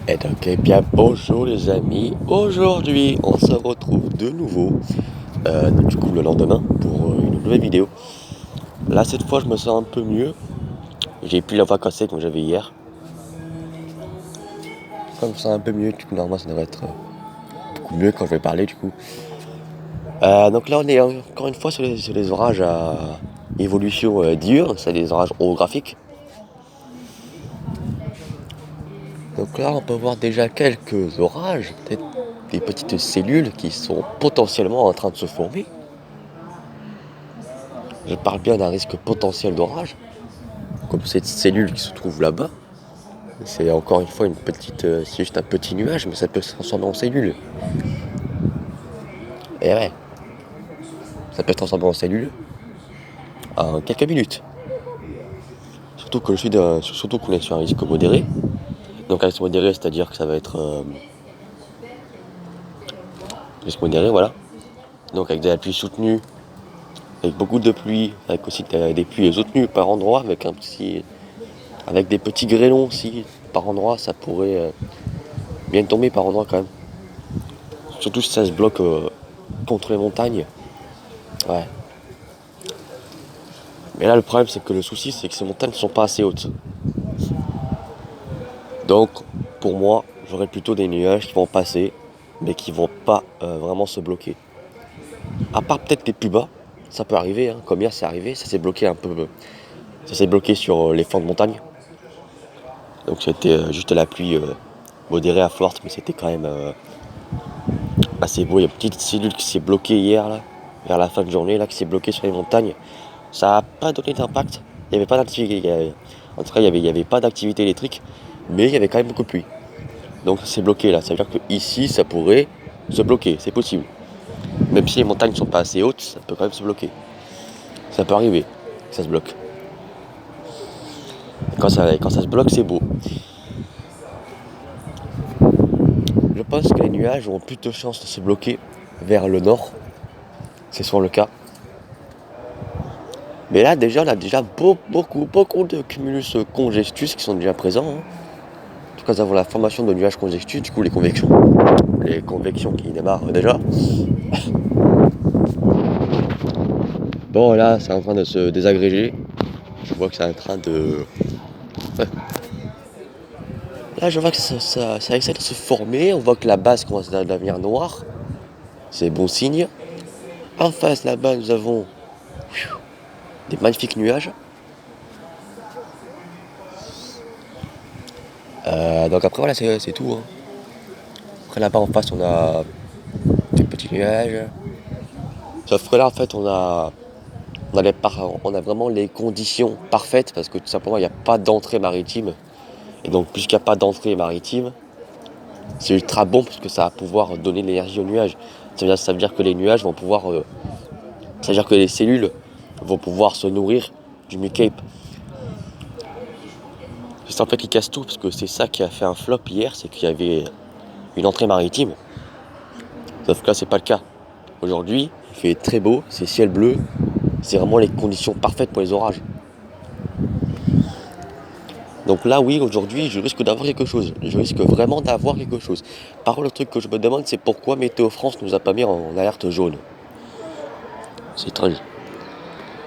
Et donc, eh bien, bonjour les amis. Aujourd'hui, on se retrouve de nouveau, du coup, le lendemain pour une nouvelle vidéo. Là, cette fois, je me sens un peu mieux. J'ai plus la voix cassée comme j'avais hier. Quand je me sens un peu mieux, du coup, normalement, ça devrait être beaucoup mieux quand je vais parler, du coup. Donc là, on est encore une fois sur les orages à évolution diurne. C'est des orages orographiques. Donc là, on peut voir déjà quelques orages, peut-être des petites cellules qui sont potentiellement en train de se former. Je parle bien d'un risque potentiel d'orage, comme cette cellule qui se trouve là-bas. C'est encore une fois une petite, c'est juste un petit nuage, mais ça peut se transformer en cellule. Et ouais, ça peut se transformer en cellule en quelques minutes. Surtout qu'on est sur un risque modéré. Donc un risque modéré, c'est-à-dire que ça va être risque modéré, voilà. Donc avec de la pluie soutenue, avec beaucoup de pluie, avec aussi des pluies soutenues par endroit, avec des petits grêlons aussi par endroit, ça pourrait bien tomber par endroit quand même. Surtout si ça se bloque contre les montagnes. Ouais. Mais là, le problème, c'est que le souci, c'est que ces montagnes ne sont pas assez hautes. Donc, pour moi, j'aurais plutôt des nuages qui vont passer, mais qui vont pas vraiment se bloquer. À part peut-être les plus bas, ça peut arriver, hein. Comme hier, c'est arrivé, ça s'est bloqué un peu. Ça s'est bloqué sur les flancs de montagne. Donc, c'était juste la pluie modérée à forte, mais c'était quand même assez beau. Il y a une petite cellule qui s'est bloquée hier, là, vers la fin de journée, là, qui s'est bloquée sur les montagnes. Ça n'a pas donné d'impact. Il n'y avait pas d'activité. En tout cas, il y avait pas d'activité électrique, mais il y avait quand même beaucoup de pluie. Donc c'est bloqué là. Ça veut dire que ici, ça pourrait se bloquer. C'est possible. Même si les montagnes ne sont pas assez hautes, ça peut quand même se bloquer. Ça peut arriver que ça se bloque. Et quand ça se bloque, c'est beau. Je pense que les nuages ont plus de chances de se bloquer vers le nord. C'est souvent le cas. Mais là, déjà, on a déjà beaucoup de cumulus congestus qui sont déjà présents, hein. En tout cas, nous avons la formation de nuages congestus, du coup, les convections. Les convections qui démarrent déjà. Bon, là, c'est en train de se désagréger. Je vois que c'est en train de... Ouais. Là, je vois que ça essaie de se former. On voit que la base commence à devenir noire. C'est bon signe. En face, là-bas, nous avons des magnifiques nuages. Donc après, voilà, c'est tout, hein. Après, là-bas, en face, on a des petits nuages. Sauf que là, en fait, on a vraiment les conditions parfaites parce que tout simplement, il n'y a pas d'entrée maritime. Et donc, puisqu'il n'y a pas d'entrée maritime, c'est ultra bon parce que ça va pouvoir donner de l'énergie aux nuages. Ça veut dire que les nuages vont pouvoir... ça veut dire que les cellules vont pouvoir se nourrir du mi-cape. C'est ça en fait qui casse tout parce que c'est ça qui a fait un flop hier, c'est qu'il y avait une entrée maritime. Sauf que là, c'est pas le cas. Aujourd'hui, il fait très beau, c'est ciel bleu, c'est vraiment les conditions parfaites pour les orages. Donc là, oui, aujourd'hui, je risque d'avoir quelque chose. Je risque vraiment d'avoir quelque chose. Par contre, le truc que je me demande, c'est pourquoi Météo France nous a pas mis en alerte jaune. C'est étrange.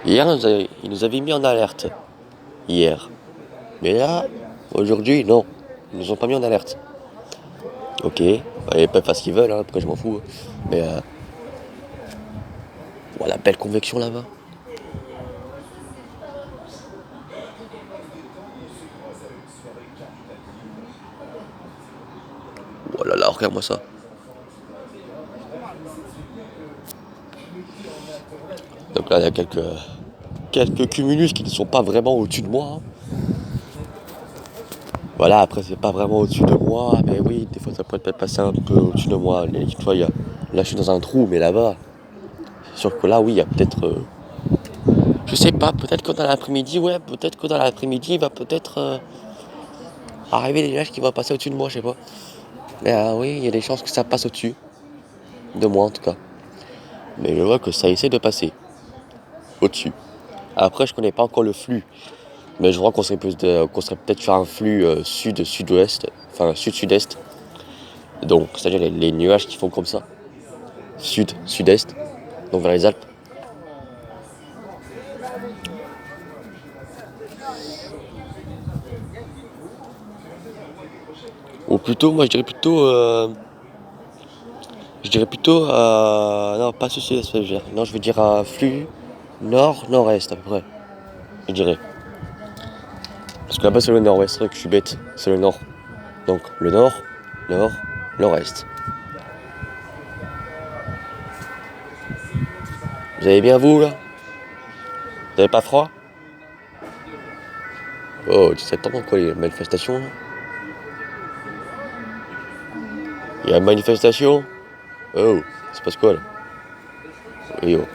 Hier, ils nous avaient mis en alerte. Hier. Mais là, aujourd'hui, non. Ils nous ont pas mis en alerte. Ok. Ils peuvent faire ce qu'ils veulent, hein, après je m'en fous. Mais voilà, belle convection là-bas. Oh là là, regarde-moi ça. Donc là, il y a quelques cumulus qui ne sont pas vraiment au-dessus de moi, hein. Voilà, après, c'est pas vraiment au-dessus de moi, mais oui, des fois, ça pourrait peut-être passer un peu au-dessus de moi. Tu vois, là, je suis dans un trou, mais là-bas, c'est sûr que là, oui, il y a peut-être... je sais pas, peut-être que dans l'après-midi, ouais, peut-être que dans l'après-midi, il va peut-être arriver des nuages qui vont passer au-dessus de moi, je sais pas. Mais oui, il y a des chances que ça passe au-dessus. De moi, en tout cas. Mais je vois que ça essaie de passer au-dessus. Après, je connais pas encore le flux. Mais je crois qu'on serait peut-être sur un flux sud-sud-ouest. enfin sud-sud-est. Donc c'est-à-dire les nuages qui font comme ça, sud-sud-est, donc vers les Alpes. Ou plutôt, moi je dirais plutôt, non pas sud-sud-est, non je vais dire flux nord-nord-est à peu près, je dirais. Parce que là-bas c'est le nord-ouest, c'est vrai que je suis bête, c'est le nord. Donc le nord, nord, nord-est. Vous allez bien vous là? Vous avez pas froid? Oh, 17 ans quoi, les manifestations là? Il y a une manifestation? Oh, c'est passe quoi là? Oui, oh.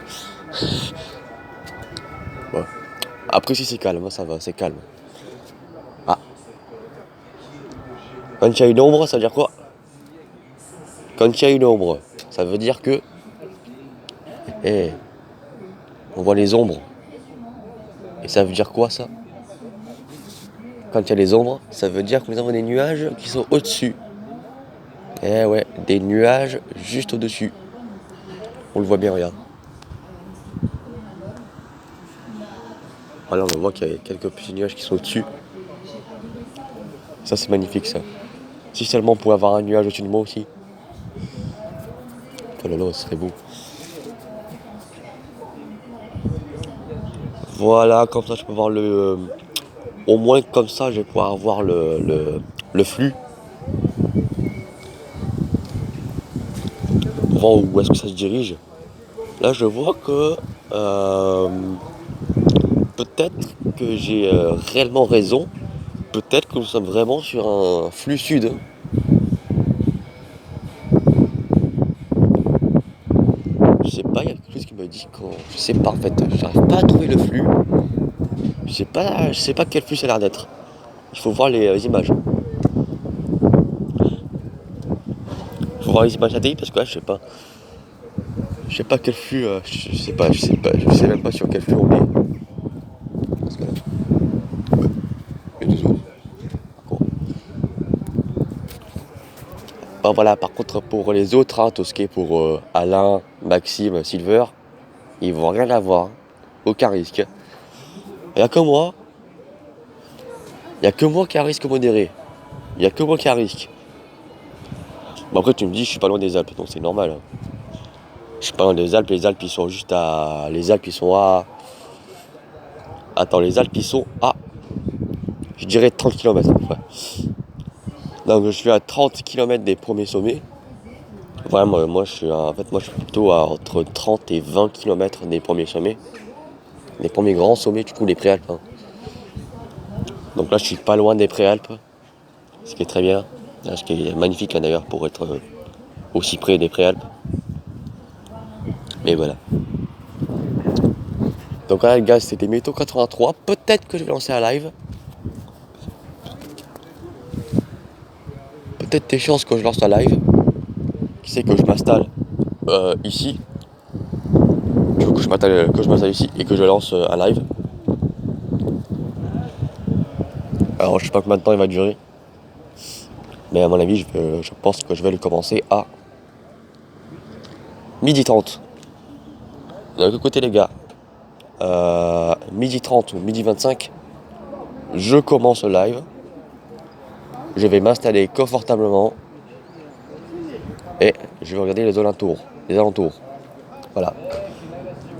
Bon. Après si c'est calme, ça va, c'est calme. Ah, quand il y a une ombre, ça veut dire quoi? Quand il y a une ombre, ça veut dire que... Eh, on voit les ombres. Et ça veut dire quoi ça? Quand il y a les ombres, ça veut dire que nous avons des nuages qui sont au-dessus. Eh ouais, des nuages juste au-dessus. On le voit bien, regarde. Voilà, on voit qu'il y a quelques petits nuages qui sont au-dessus. Ça, c'est magnifique, ça. Si seulement on pouvait avoir un nuage au-dessus de moi aussi. Oh là là, ce serait beau. Voilà, comme ça, je peux voir le... au moins, comme ça, je vais pouvoir voir le flux. Pour voir où est-ce que ça se dirige. Là, je vois que... peut-être que j'ai réellement raison. Peut-être que nous sommes vraiment sur un flux sud. Je sais pas, il y a quelque chose qui me dit que... Je sais pas en fait, j'arrive pas à trouver le flux. Je sais pas quel flux ça a l'air d'être. Il faut voir les images. Il faut voir les images ATI parce que là je sais pas. Je sais pas quel flux, je sais même pas sur quel flux on est. Parce que là, il y a deux autres. Bon. Ben voilà, par contre pour les autres, hein, tout ce qui est pour Alain, Maxime, Silver, ils vont rien avoir. Aucun risque. Il y a que moi. Il y a que moi qui a un risque modéré. Il y a que moi qui a un risque. Bon après tu me dis je suis pas loin des Alpes, donc c'est normal. Hein. Je suis pas loin des Alpes, les Alpes ils sont juste à. Les Alpes ils sont à. Attends, les Alpes ils sont à. Je dirais 30 km à peu près. Donc je suis à 30 km des premiers sommets. Vraiment, moi je suis plutôt à entre 30 et 20 km des premiers sommets. Les premiers grands sommets, du coup les préalpes. Hein. Donc là je suis pas loin des préalpes. Ce qui est très bien. Ce qui est magnifique hein, d'ailleurs pour être aussi près des préalpes. Mais voilà. Donc là les gars c'était Météo 83. Peut-être que je vais lancer un live. Peut-être des chances que je lance un live. Qui sait que je m'installe ici. Du coup que je m'installe ici et que je lance un live. Alors je sais pas combien de temps il va durer. Mais à mon avis je pense que je vais le commencer à 12h30. De l'autre côté les gars. 12h30 ou 12h25. Je commence le live. Je vais m'installer confortablement. Et je vais regarder les alentours. Voilà.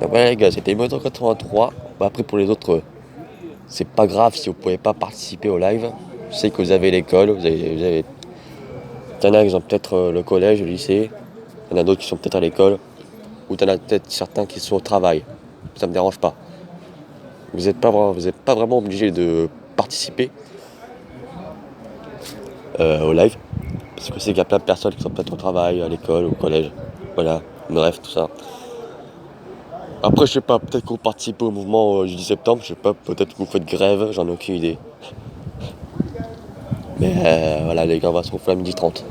Donc voilà les gars, c'était Moto 83. Après pour les autres, c'est pas grave si vous pouvez pas participer au live. Je sais que vous avez l'école, vous avez... Il y en a qui ont peut-être le collège, le lycée. Il y en a d'autres qui sont peut-être à l'école. Ou il y en a peut-être certains qui sont au travail. Ça me dérange pas. Vous n'êtes pas vraiment obligé de participer au live. Parce que c'est qu'il y a plein de personnes qui sont peut-être au travail, à l'école, au collège. Voilà, bref, tout ça. Après, je sais pas, peut-être que vous participez au mouvement du 10 septembre, je sais pas, peut-être que vous faites grève, j'en ai aucune idée. Mais voilà, les gars, on va se retrouver à 12h30.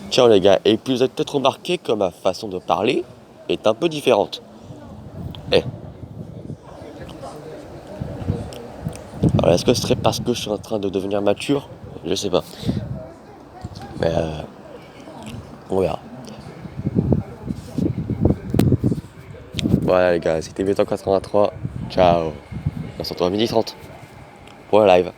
Ciao les gars, et puis vous avez peut-être remarqué que ma façon de parler est un peu différente. Alors, est-ce que ce serait parce que je suis en train de devenir mature? Je sais pas. Mais on verra. Voilà les gars, c'était Béton 83. Ciao. On se retrouve à 12h30 pour le live.